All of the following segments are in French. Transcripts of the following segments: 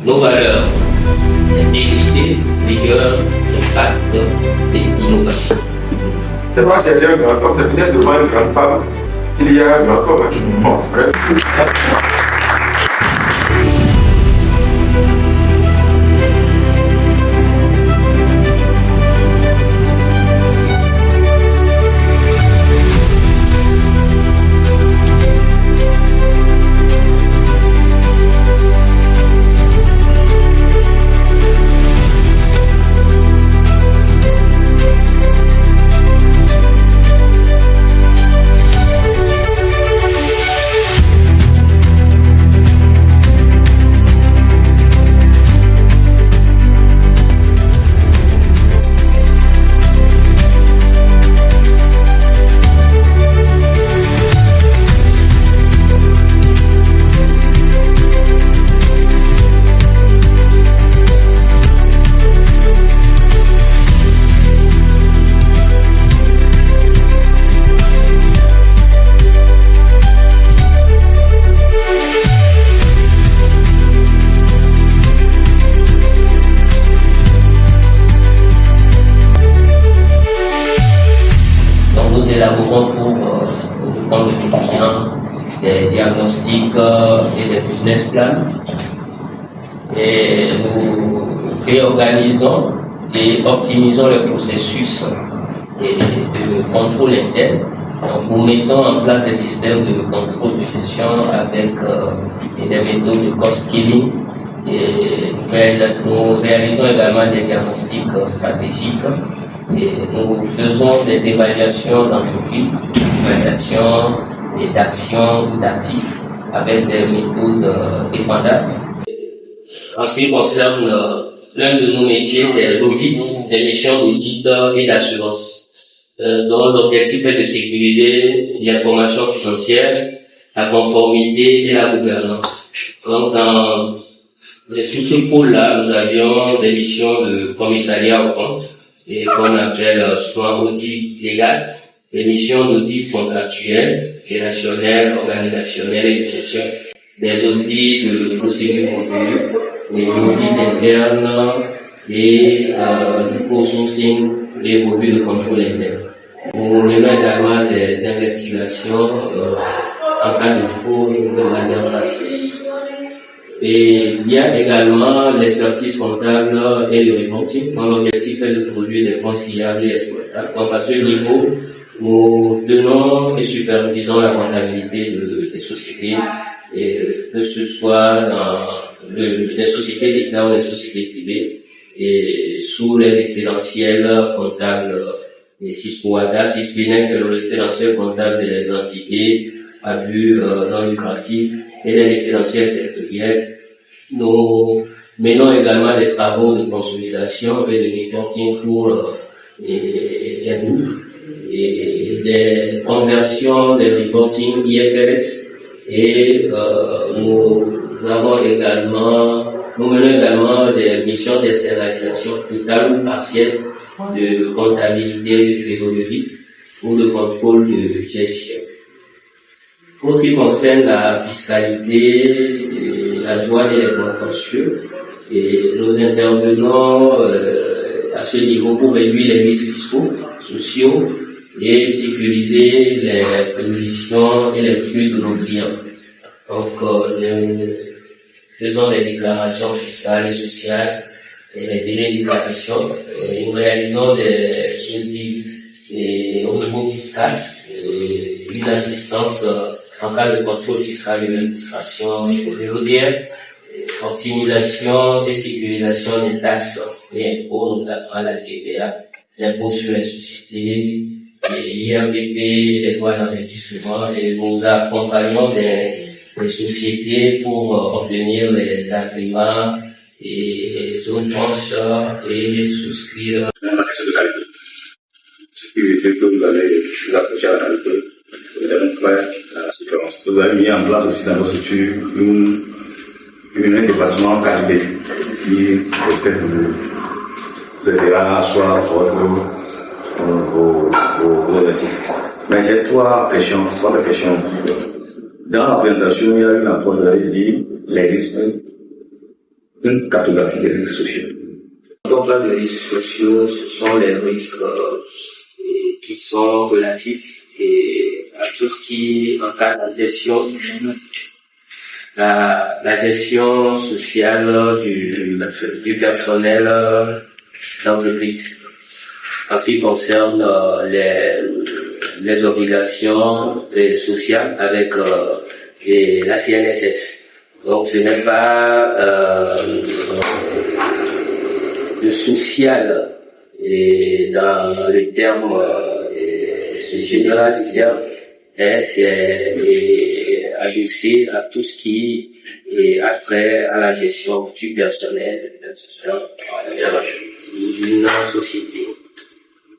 nos valeurs d'intégrité, rigueur, impact et innovation. C'est pas qu'il y a un grand homme, c'est peut-être devant une grande femme qu'il y a un grand homme. Bon, bref. Élaborons pour le compte de nos clients des diagnostics et des business plans. Et nous réorganisons et optimisons le processus de contrôle interne. Donc, nous mettons en place des systèmes de contrôle de gestion avec des méthodes de cost killing. Et nous réalisons également des diagnostics stratégiques. Et nous faisons des évaluations d'entreprise, évaluations d'actions ou d'actifs avec des méthodes défendables. En ce qui concerne l'un de nos métiers, c'est l'audit, des missions d'audit et d'assurance, dont l'objectif est de sécuriser l'information financière, la conformité et la gouvernance. Donc, sur ce pôle-là, nous avions des missions de commissariat au compte, et qu'on appelle souvent audit légal, des missions d'audit contractuel, gérationnel, organisationnel et de gestion, des audits de procédures contenues, des audits internes et du co-sourcing et revues de contrôle interne. Nous menons également des investigations en cas de fraude ou de malversation. Et il y a également l'expertise comptable et le reporting, dont l'objectif est de produire des comptes fiables et exploitables. Donc à ce niveau, nous tenons et supervisons la comptabilité des sociétés, et que ce soit dans les sociétés d'État ou les sociétés privées, et sous les référentiels comptables des SISCOADA. SISBINEX, c'est le référentiel comptable des entités à but non lucratif et les référentiels sectoriels. Nous menons également des travaux de consolidation et de reporting pour les groupes et des conversions des reporting IFRS et nous menons également des missions d'externalisation totale ou partielle de comptabilité et de trésorerie ou de contrôle de gestion. Pour ce qui concerne la fiscalité, la douane et les contentieux, et nous intervenons à ce niveau pour réduire les risques fiscaux, sociaux et sécuriser les positions et les flux de nos clients. Donc, nous faisons les déclarations fiscales et sociales et les délais de déclaration. Nous réalisons des audits au niveau fiscal, une assistance en cas de contrôle fiscal de l'administration régulière, optimisation et sécurisation des taxes et impôts, notamment la TVA, l'impôt sur les sociétés, l'IRBP, les droits d'enregistrement, et nous accompagnons des sociétés pour obtenir les agréments et zones franches et souscrire. Sécurité que vous allez vous approcher à la qualité. Vous allez faire la souffrance. Vous avez mis en place aussi dans vos structures un département qualité qui peut-être vous aidera à choisir vos objectifs. Mais j'ai trois questions. Dans la présentation, il y a une approche, vous avez dit les risques une cartographie des risques sociaux. Quand on parle de risques sociaux, ce sont les risques qui sont relatifs à tout ce qui encadre la gestion la gestion sociale du personnel d'entreprise. En ce qui concerne les obligations sociales avec la CNSS. Donc ce n'est pas le social dans le terme général du terme, c'est adossé à tout ce qui est attrait à la gestion du personnel d'une société.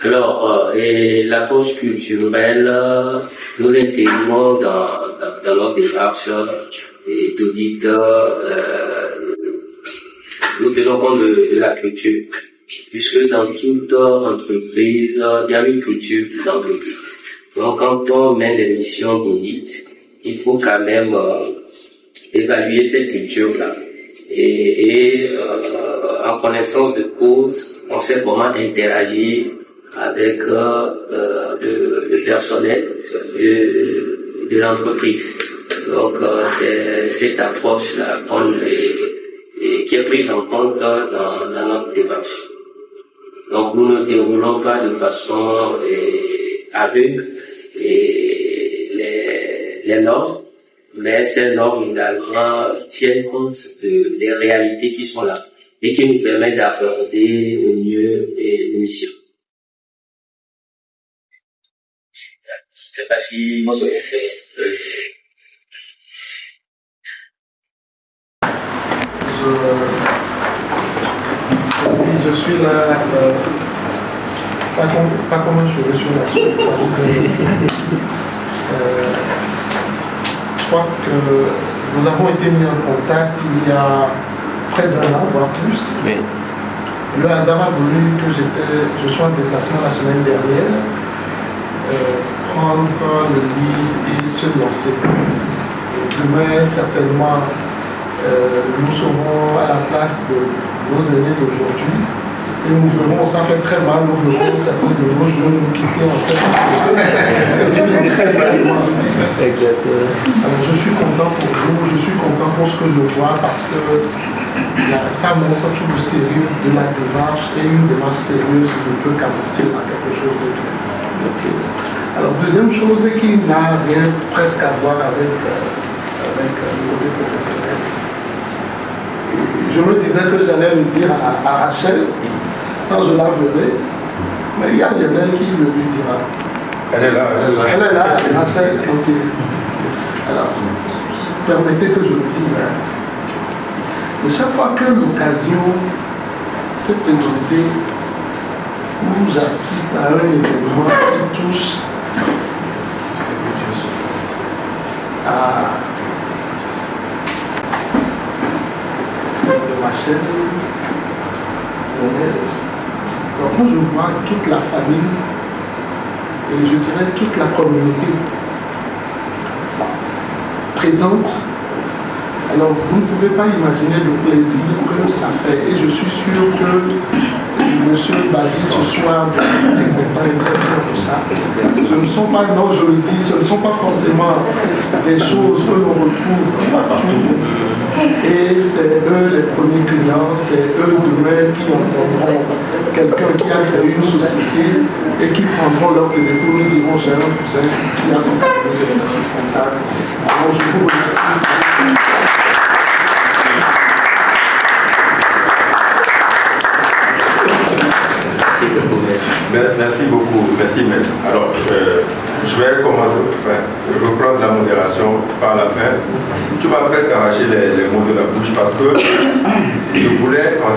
Alors, et l'approche culturelle, nous intégrons dans notre démarche d'audit, nous tenons compte de la culture, puisque dans toute entreprise, il y a une culture d'entreprise. Donc, quand on met des missions d'audit, il faut quand même évaluer cette culture-là. Et en connaissance de cause, on sait comment interagir avec le personnel de l'entreprise. Donc, c'est cette approche-là qui est prise en compte dans notre démarche. Donc, nous ne déroulons pas de façon aveugle les normes, mais ces normes également tiennent compte des réalités qui sont là et qui nous permettent d'aborder au mieux les missions. Je ne sais pas si vous avez fait. Je suis là, pas comme un cheveu sur la soupe, parce que je crois que nous avons été mis en contact il y a près d'1 an, voire plus. Oui. Le hasard a voulu que je sois en déplacement la semaine dernière, prendre le lead et se lancer. Demain, certainement, nous serons à la place de nos aînés d'aujourd'hui et nous verrons, ça fait très mal, nous verrons certains de nos jeunes nous quitter en cette Alors je suis content pour vous, je suis content pour ce que je vois parce que ça montre tout le sérieux de la démarche et une démarche sérieuse ne peut qu'aboutir à quelque chose de bien. Alors deuxième chose qui n'a rien presque à voir avec le côté professionnel. Je me disais que j'allais le dire à Rachel, quand je la verrai, mais il y a Lionel qui le lui dira. Elle est là, Rachel, ok. Alors, permettez que je le dise. Mais chaque fois que l'occasion s'est présentée, où j'assiste à un événement qui touche à ma chaîne, donc moi je vois toute la famille et je dirais toute la communauté présente. Alors vous ne pouvez pas imaginer le plaisir que ça fait et je suis sûr que M. Badi ce soir est content et très fier de ça. Ce ne sont pas, non je le dis, ce ne sont pas forcément des choses que l'on retrouve partout. Et c'est eux les premiers clients, c'est eux demain qui entendront quelqu'un qui a créé une société et qui prendront leur téléphone et diront j'ai un cousin qui a son cabinet d'expertise comptable. Alors je vous remercie. Merci beaucoup, merci maître. Alors, je vais commencer, reprendre la modération par la fin. Tu m'as presque arraché les mots de la bouche parce que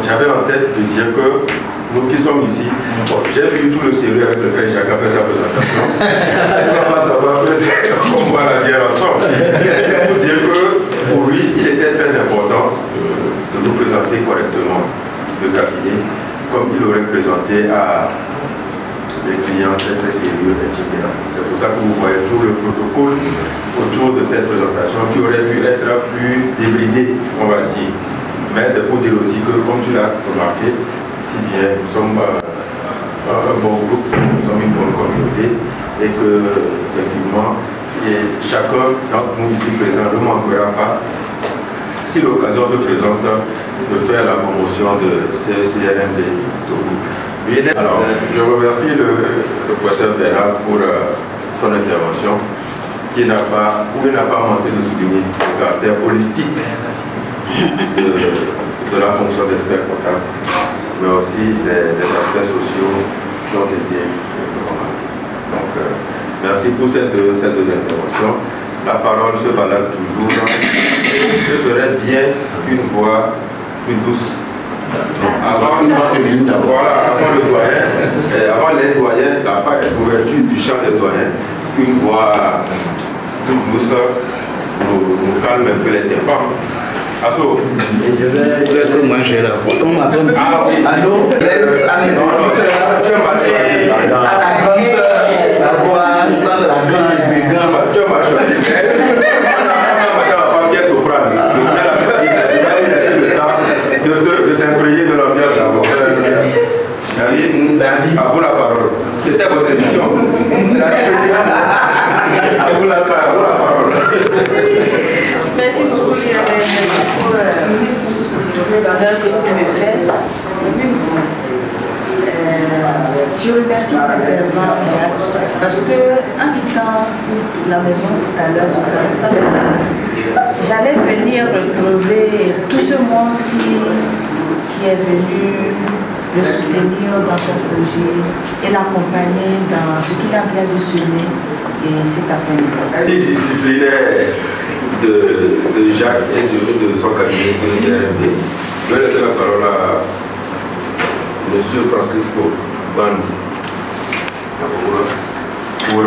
j'avais en tête de dire que nous qui sommes ici, bon, j'ai vu tout le sérieux avec lequel chacun fait sa présentation. On va savoir qu'on va la dire ensemble. C'est pour dire que pour lui, il était très important de nous présenter correctement le cabinet, comme il aurait présenté à les clients, c'est très sérieux, etc. C'est pour ça que vous voyez tout le protocole autour de cette présentation qui aurait pu être plus débridé, on va dire. Mais c'est pour dire aussi que, comme tu l'as remarqué, si bien nous sommes un bon groupe, nous sommes une bonne communauté et que, effectivement, chacun d'entre nous ici présent ne manquera pas, si l'occasion se présente, de faire la promotion de CECRMD Togo. Alors, je remercie le professeur Bernard pour son intervention, qui n'a pas manqué de souligner le caractère holistique de la fonction d'expert comptable, mais aussi les aspects sociaux qui ont été remarqués. Donc, merci pour ces deux interventions. La parole se balade toujours. Ce serait bien une voix plus douce. Avant le doyen, avant les doyens, la couverture du chant des doyens, une voix toute douce nous calme un peu les tympans. Asso. Je vais manger la voix. Comment on appelle ça? Allô? Laisse à mes petites sœurs. À la grande sœur, la voix, ça c'est la grande. Tu m'as choisi. De s'imprégner de l'ambiance d'abord. À vous la parole. C'était votre émission. À vous la parole. Merci beaucoup, pour l'honneur que tu me fais. Je remercie sincèrement Jacques parce que en quittant la maison tout à l'heure, je ne savais pas que j'allais venir retrouver tout ce monde qui est venu le soutenir dans son projet et l'accompagner dans ce qu'il est en train de semer et cet après-midi. Les disciplinaires de Jacques et de son cabinet sur le CRMD. Je vais laisser la parole à M. Francisco Ban pour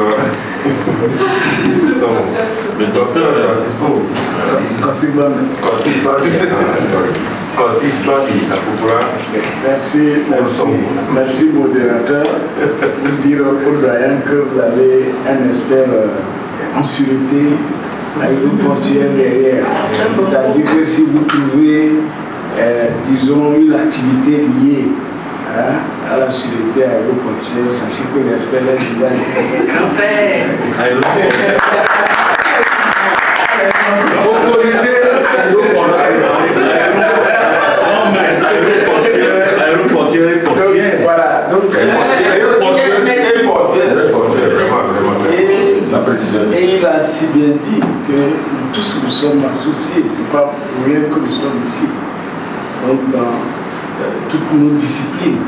le docteur Francisco Kosiban. Merci modérateur. Vous dire au doyen que vous avez un expert en sûreté aéroportuaire derrière. C'est-à-dire que si vous trouvez, disons, une activité liée à la sûreté aéroportuaire, sachez que l'expert est déjà voilà, donc et il a si bien dit que tous nous sommes associés, c'est pas pour rien que nous sommes ici. Donc dans toutes nos disciplines,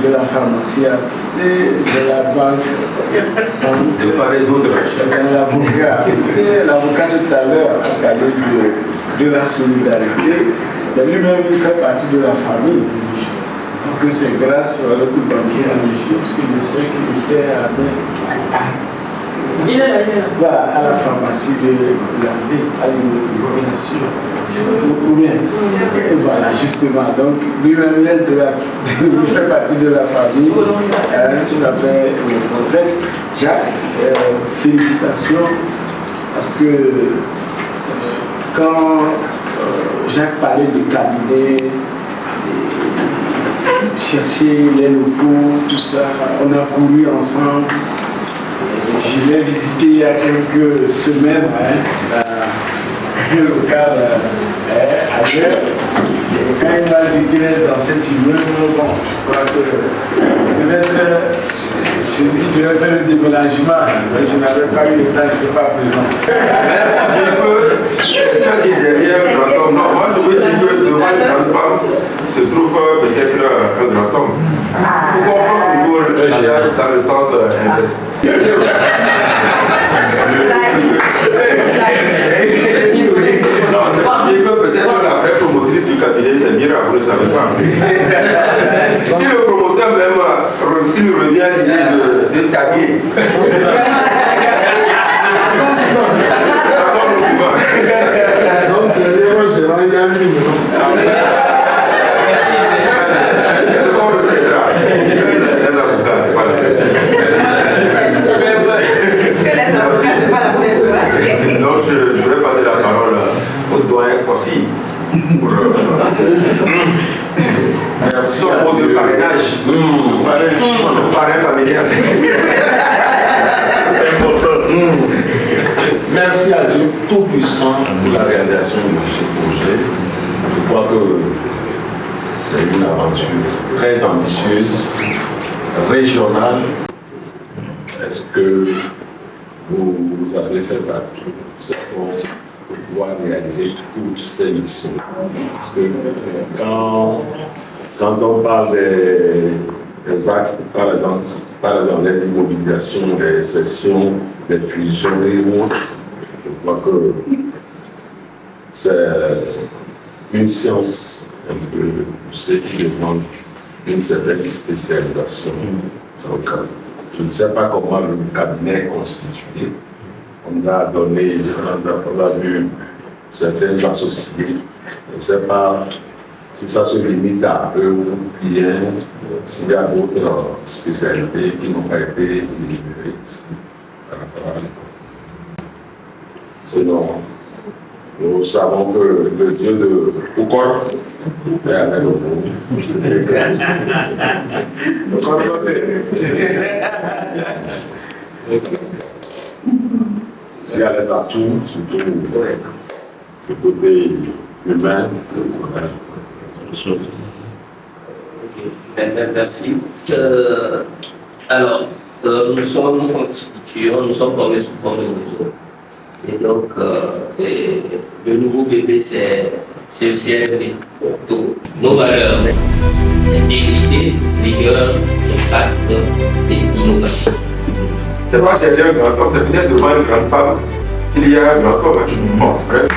j'ai la pharmacie à côté, j'ai la banque, de part et d'autre. L'avocat tout à l'heure a parlé de la solidarité, mais lui-même il fait partie de la famille. Parce que c'est grâce à l'autre banquier en ici que je sais qu'il fait à la pharmacie de la ville, à l'immobilisation. Et voilà, justement. Donc, lui-même, il fait partie de la famille. Tout à fait. En fait, Jacques, félicitations. Parce que quand Jacques parlait du cabinet, chercher les locaux, tout ça, on a couru ensemble. Je l'ai visité il y a quelques semaines, le local ailleurs. Et quand il m'a dit qu'il est dans cet immeuble, bon, je crois que peut-être celui qui devait faire le déménagement, mais je n'avais pas eu le temps, je n'étais pas présent. Tu as dit derrière un grand homme. Non, moi je veux dire que devant une grande femme se trouve peut-être un grand homme. Pourquoi pas toujours le mariage dans le sens inverse? Non, c'est pas dire que peut-être la vraie promotrice du cabinet c'est Mira, vous ne savez pas. Si le promoteur même il revient à l'idée de taguer. Donc, moi, j'ai rendu un numéro. Donc, je vais passer la parole au doyen Kossi pour sont au mode de parrainage. Parrain familial. C'est important. Merci à Dieu Tout-Puissant pour la réalisation de ce projet. Je crois que c'est une aventure très ambitieuse, régionale. Est-ce que vous avez ces atouts, ces forces pour pouvoir réaliser toutes ces missions? Parce que quand on parle des actes, par exemple les immobilisations, les cessions, les fusions et autres, je crois que c'est une science un peu poussée qui demande une certaine spécialisation. Donc, je ne sais pas comment le cabinet est constitué. On a donné, on a vu certains associés. Je ne sais pas si ça se limite à eux ou bien s'il y a d'autres spécialités qui n'ont pas été éliminées ici par rapport à l'école. Sinon, nous savons que le Dieu de Oukor est avec nous. Il y a les atouts, surtout du côté humain. Merci. Alors, nous sommes constituants, nous sommes formés sous forme de réseau. Et donc, le nouveau bébé, c'est le CLB. Donc, nos valeurs, intégrité, rigueur, impact et innovation. C'est pas que j'ai un grand homme, c'est peut-être devant une grande femme qu'il y a un grand homme. Bon, bref.